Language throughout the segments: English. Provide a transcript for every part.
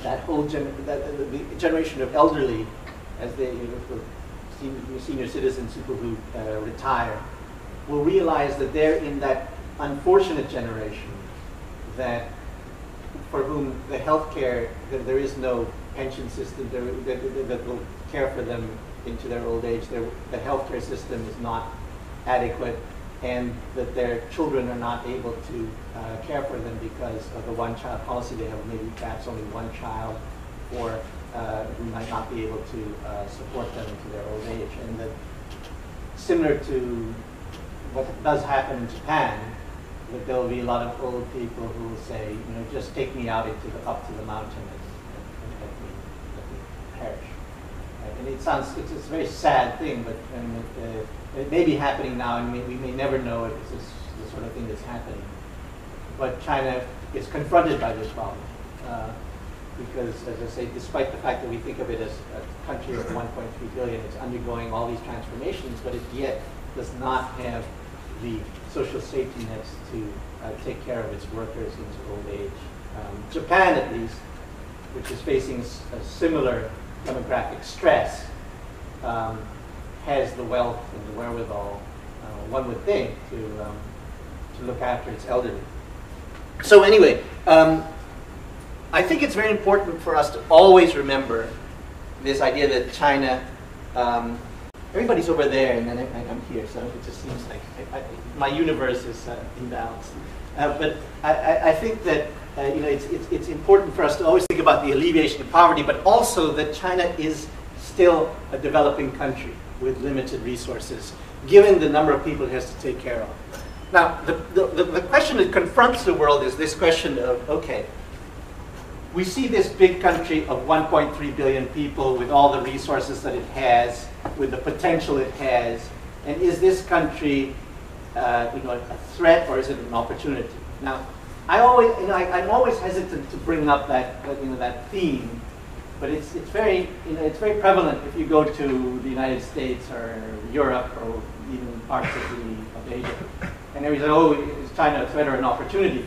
that whole the generation of elderly, as they, senior citizens, people who retire, will realize that they're in that unfortunate generation that for whom the healthcare, there is no pension system that will care for them into their old age. The healthcare system is not adequate, and that their children are not able to care for them because of the one-child policy. They have maybe perhaps only one child, or who might not be able to support them into their old age. And that, similar to what does happen in Japan, that there will be a lot of old people who will say, just take me out up to the mountain and let me perish. And it sounds, it's a very sad thing, but it may be happening now, and we may never know if this is the sort of thing that's happening. But China is confronted by this problem. Because, as I say, despite the fact that we think of it as a country of 1.3 billion, it's undergoing all these transformations, but it yet does not have the social safety nets to take care of its workers into old age. Japan, at least, which is facing a similar demographic stress, has the wealth and the wherewithal, one would think, to look after its elderly. So anyway, I think it's very important for us to always remember this idea that China, everybody's over there and then I'm here, so it just seems like my universe is imbalanced. But I think that it's important for us to always think about the alleviation of poverty, but also that China is still a developing country with limited resources, given the number of people it has to take care of. Now, the question that confronts the world is this question of, okay, we see this big country of 1.3 billion people with all the resources that it has, with the potential it has, and is this country a threat or is it an opportunity? Now, I'm always hesitant to bring up that theme, but it's very prevalent if you go to the United States or Europe or even parts of Asia, and everybody says, "Oh, is China a threat or an opportunity?"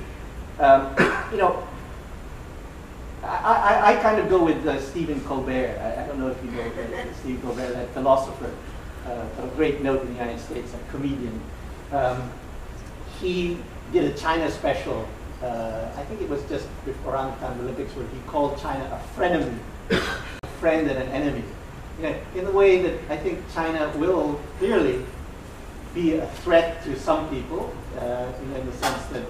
I kind of go with Stephen Colbert. I don't know if you know Stephen Colbert, that philosopher, a great note in the United States, a comedian. He did a China special. I think it was just around the time of the Olympics, where he called China a frenemy, a friend and an enemy. In the way that I think China will clearly be a threat to some people, in the sense that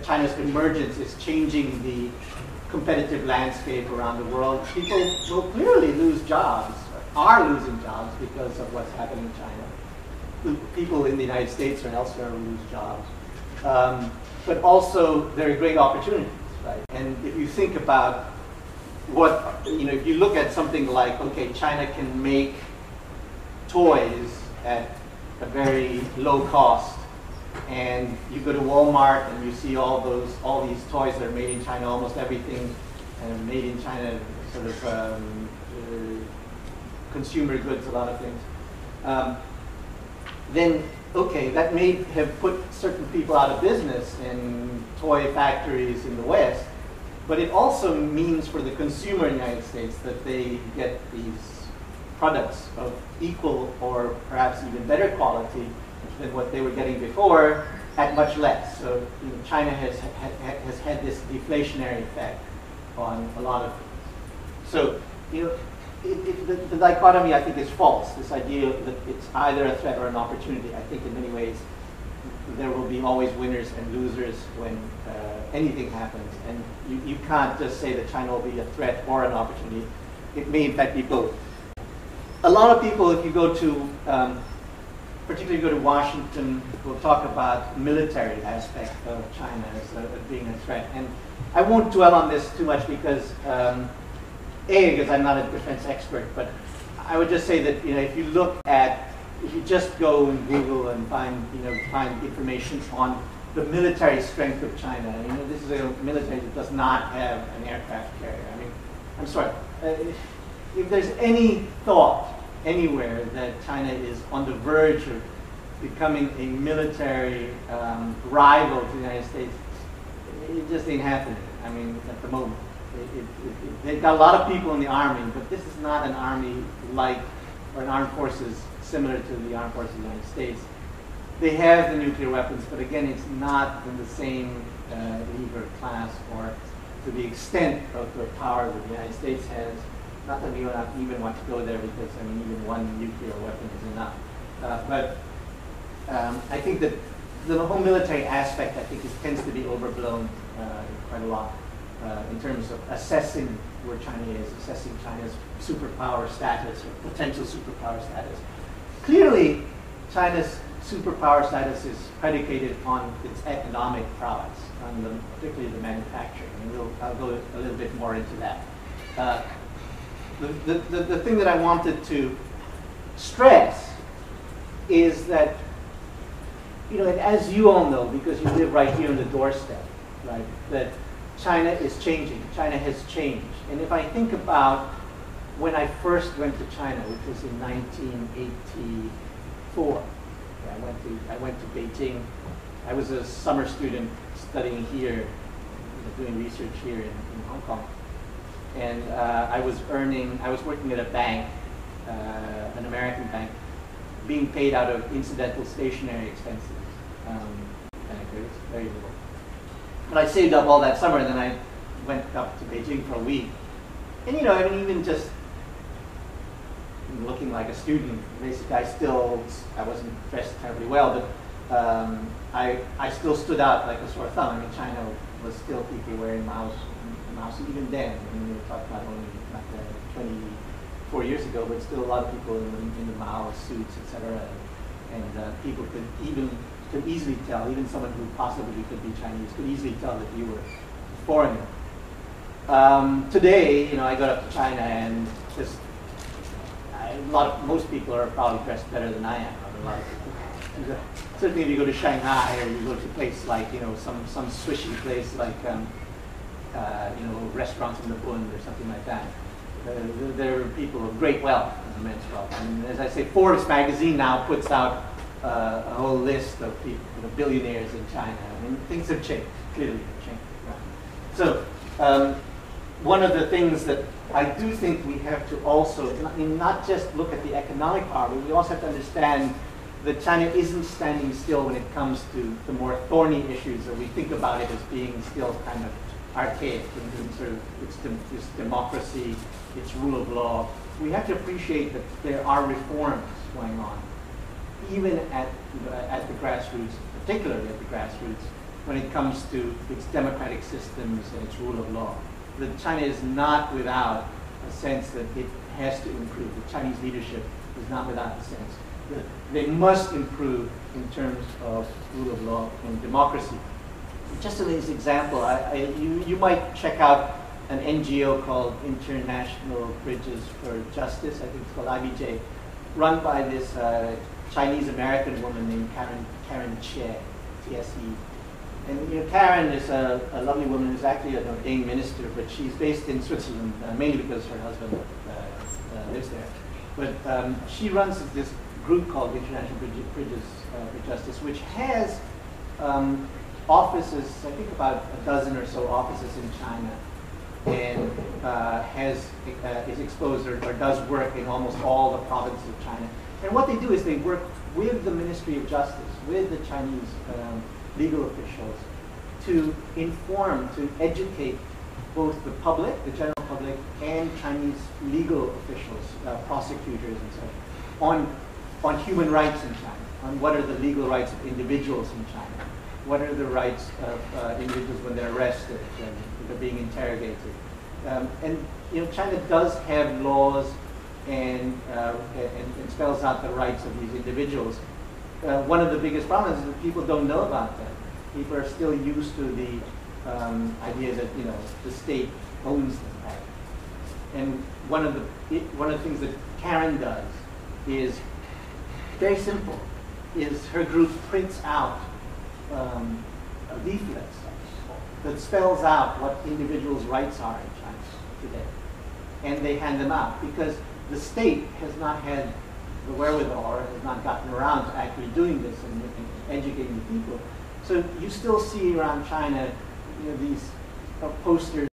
China's emergence is changing the competitive landscape around the world. People will clearly lose jobs, are losing jobs because of what's happening in China. People in the United States or elsewhere will lose jobs. But also there are great opportunities, right? And if you think about what, if you look at something like, okay, China can make toys at a very low cost, and you go to Walmart and you see all these toys that are made in China, almost everything made in China, sort of consumer goods, a lot of things. Then, okay, that may have put certain people out of business in toy factories in the West, but it also means for the consumer in the United States that they get these products of equal or perhaps even better quality than what they were getting before at much less. So China has had this deflationary effect on a lot of things. So the dichotomy, I think, is false. This idea that it's either a threat or an opportunity. I think in many ways there will be always winners and losers when anything happens. And you can't just say that China will be a threat or an opportunity. It may in fact be both. A lot of people, if you go to particularly go to Washington, we'll talk about military aspect of China as being a threat. And I won't dwell on this too much because, because I'm not a defense expert, but I would just say that if you just go and Google and find information on the military strength of China. This is a military that does not have an aircraft carrier. I'm sorry. If there's any thought anywhere that China is on the verge of becoming a military rival to the United States, it just ain't happening. At the moment. They've got a lot of people in the army, but this is not an army like, or an armed forces similar to the armed forces of the United States. They have the nuclear weapons, but again, it's not in the same lever class or to the extent of the power that the United States has. Not that we don't even want to go there, because I mean, even one nuclear weapon is enough. But I think that the whole military aspect, I think, tends to be overblown quite a lot in terms of assessing where China is, assessing China's superpower status or potential superpower status. Clearly, China's superpower status is predicated on its economic prowess, on particularly the manufacturing, and I'll go a little bit more into that. The thing that I wanted to stress is that, you know, and as you all know, because you live right here on the doorstep, right, that China is changing. China has changed. And if I think about when I first went to China, which was in 1984, I went to Beijing. I was a summer student studying here, you know, doing research here in Hong Kong. And I was working at a bank, an American bank, being paid out of incidental stationery expenses. It was very little. But I saved up all that summer, and then I went up to Beijing for a week. And you know, I mean, even just looking like a student, basically, I wasn't dressed terribly well, but I still stood out like a sore thumb. I mean, China was still people wearing mouse even then. I mean, we were talking about only like 24 years ago, but still a lot of people in the Mao suits, etc. And people could easily tell, even someone who possibly could be Chinese, could easily tell that you were a foreigner. Today, you know, I got up to China, and just most people are probably dressed better than I am. A lot of people. Certainly, if you go to Shanghai or you go to a place like, you know, some swishy place like you know, restaurants in the Bund or something like that. There are people of great wealth, as immense wealth. And as I say, Forbes magazine now puts out a whole list of people, you know, billionaires in China. I mean, things have changed, clearly have changed. Right? So one of the things that I do think we have to also, not just look at the economic power, but we also have to understand that China isn't standing still when it comes to the more thorny issues, or we think about it as being still kind of archaic in sort of its democracy, its rule of law. We have to appreciate that there are reforms going on, even at the grassroots, particularly at the grassroots, when it comes to its democratic systems and its rule of law. That China is not without a sense that it has to improve. The Chinese leadership is not without a sense that they must improve in terms of rule of law and democracy. Just as an example, you might check out an NGO called International Bridges for Justice, I think it's called IBJ, run by this Chinese-American woman named Karen Che, T-S-E. And you know, Karen is a lovely woman who's actually an ordained minister, but she's based in Switzerland, mainly because her husband lives there. But she runs this group called International Bridges for Justice, which has offices, I think about a dozen or so offices in China, and is exposed or does work in almost all the provinces of China. And what they do is they work with the Ministry of Justice, with the Chinese legal officials, to inform, to educate both the public, the general public, and Chinese legal officials, prosecutors and such, on human rights in China, on what are the legal rights of individuals in China, what are the rights of individuals when they're arrested and they're being interrogated. And you know, China does have laws and spells out the rights of these individuals. One of the biggest problems is that people don't know about that. People are still used to the idea that, you know, the state owns them. Right? And one of the things that Karen does is very simple. Is her group prints out leaflets that spells out what individuals' rights are in China today, and they hand them out because the state has not had the wherewithal or has not gotten around to actually doing this and educating the people. So you still see around China, you know, these posters